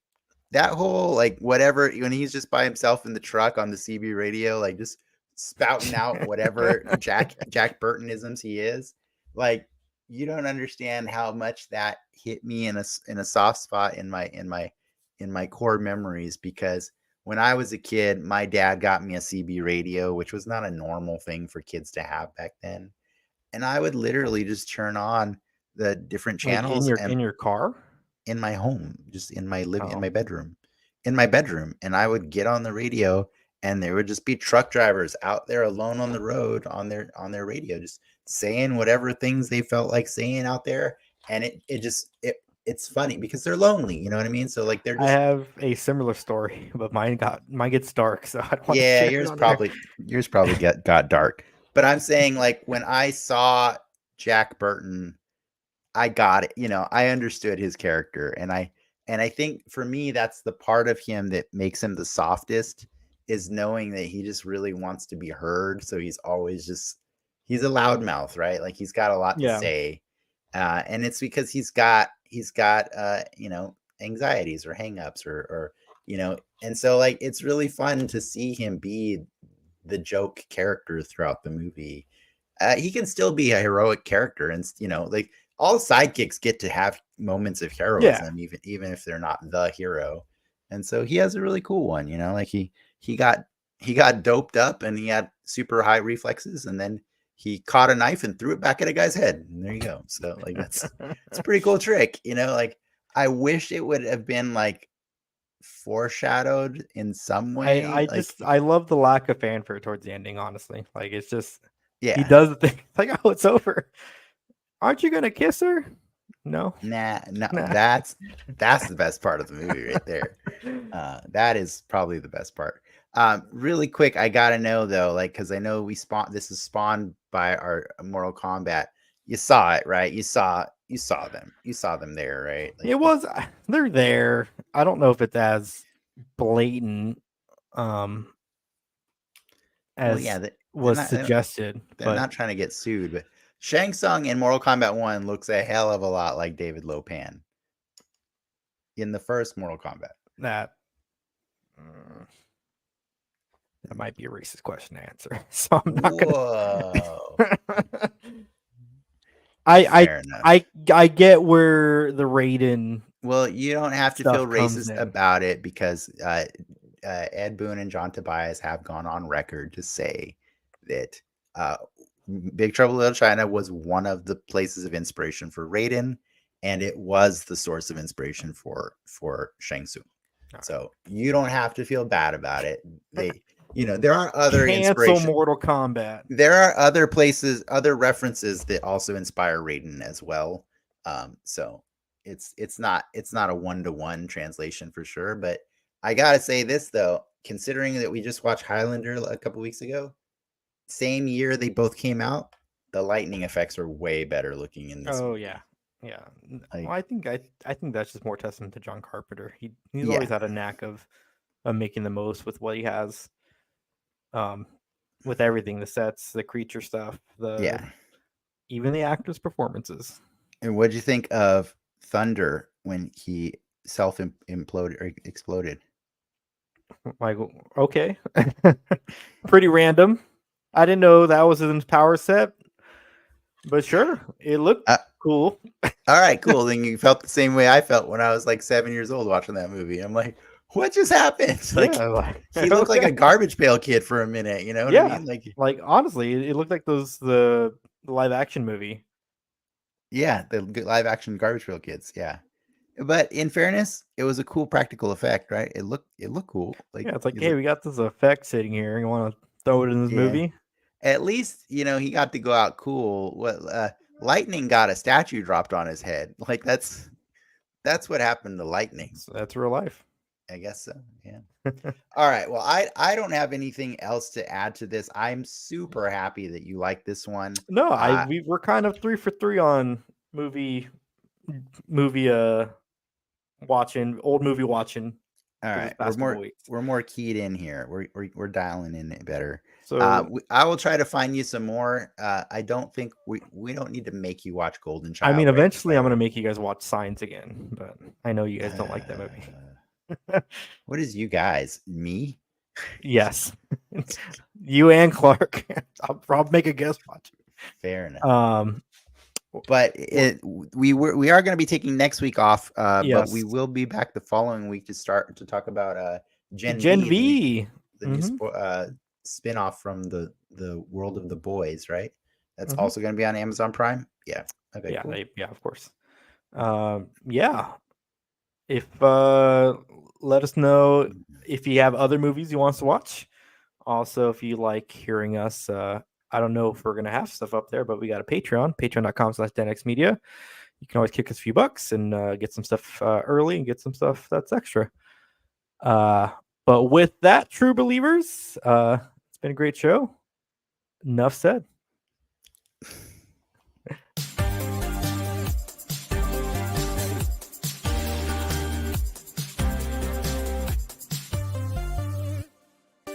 that whole like whatever, when he's just by himself in the truck on the CB radio, like just spouting out whatever Jack Burtonisms he is, like you don't understand how much that hit me in a soft spot in my core memories, because when I was a kid, my dad got me a CB radio, which was not a normal thing for kids to have back then. And I would literally just turn on the different channels in your car, in my home, just in my in my bedroom, and I would get on the radio, and there would just be truck drivers out there alone on the road on their radio, just saying whatever things they felt like saying out there. And it's funny because they're lonely, you know what I mean? So like I have a similar story, but mine gets dark, so I don't want to share yours probably got dark. But I'm saying, like, when I saw Jack Burton, I got it. You know, I understood his character, and I think for me, that's the part of him that makes him the softest, is knowing that he just really wants to be heard. So he's always he's a loudmouth, right? Like he's got a lot to say, and it's because he's got you know, anxieties or hangups or you know, and so like it's really fun to see him be the joke character throughout the movie. he can still be a heroic character, and like all sidekicks get to have moments of heroism, even if they're not the hero. And so he has a really cool one, like he got doped up and he had super high reflexes, and then he caught a knife and threw it back at a guy's head, and there you go. So like it's a pretty cool trick, like I wish it would have been like foreshadowed in some way. I love the lack of fanfare towards the ending, honestly. Like it's just he Yeah. does the thing. It's like, oh, it's over. Aren't you gonna kiss her? No. Nah. That's the best part of the movie right there. That is probably the best part. Really quick, I gotta know though, like, because I know this is spawned by our Mortal Kombat. You saw it, right? You saw them there, right? Like, they're there. I don't know if it's as blatant as was suggested. They're not trying to get sued, but Shang Tsung in Mortal Kombat 1 looks a hell of a lot like David Lopan in the first Mortal Kombat. That might be a racist question to answer, so I'm not gonna. I get where the Raiden. Well, you don't have to feel racist about it, because Ed Boon and John Tobias have gone on record to say that Big Trouble in Little China was one of the places of inspiration for Raiden, and it was the source of inspiration for Shang Tsung. So you don't have to feel bad about it. There are other inspirations. Mortal Kombat. There are other places, other references that also inspire Raiden as well. So it's not a 1-to-1 translation for sure. But I gotta say this though, considering that we just watched Highlander a couple weeks ago, same year they both came out, the lightning effects are way better looking in this. Oh movie. Yeah. Well, I think that's just more testament to John Carpenter. He's always had a knack of making the most with what he has. With everything, the sets, the creature stuff, even the actors' performances. And what'd you think of Thunder when he self-imploded or exploded? Like, okay. Pretty random. I didn't know that was his power set, but sure, it looked cool. All right, cool. Then you felt the same way I felt when I was like 7 years old watching that movie. I'm like, what just happened? He looked like a garbage pail kid for a minute. You know what I mean? Like honestly, it looked like the live action movie. Yeah, the live action garbage pail kids. Yeah, but in fairness, it was a cool practical effect, right? It looked cool. It's like, hey, we got this effect sitting here. You want to throw it in this movie? At least he got to go out cool. What Lightning got a statue dropped on his head. Like that's what happened to Lightning. So that's real life. I guess so. Yeah. All right. Well, I don't have anything else to add to this. I'm super happy that you like this one. No, we're kind of 3 for 3 on movie watching, old movie watching. All right. We're more keyed in here. We're dialing in it better. So I will try to find you some more. I don't think we don't need to make you watch Golden Child. I mean, eventually I'm going to make you guys watch Signs again, but I know you guys don't like that movie. What is you guys? Me? Yes. You and Clark. I'll make a guest watch. Fair enough. But we are going to be taking next week off. Yes. But we will be back the following week to talk about Gen V. The new spin-off from the World of the Boys, right? That's also going to be on Amazon Prime. Yeah. Okay. Yeah. Cool. Yeah. Of course. Yeah. If let us know if you have other movies you want us to watch. Also, if you like hearing us, I don't know if we're gonna have stuff up there, but we got a patreon.com/DenXmedia. You can always kick us a few bucks and get some stuff early and get some stuff that's extra. But with that, true believers, it's been a great show. Enough said.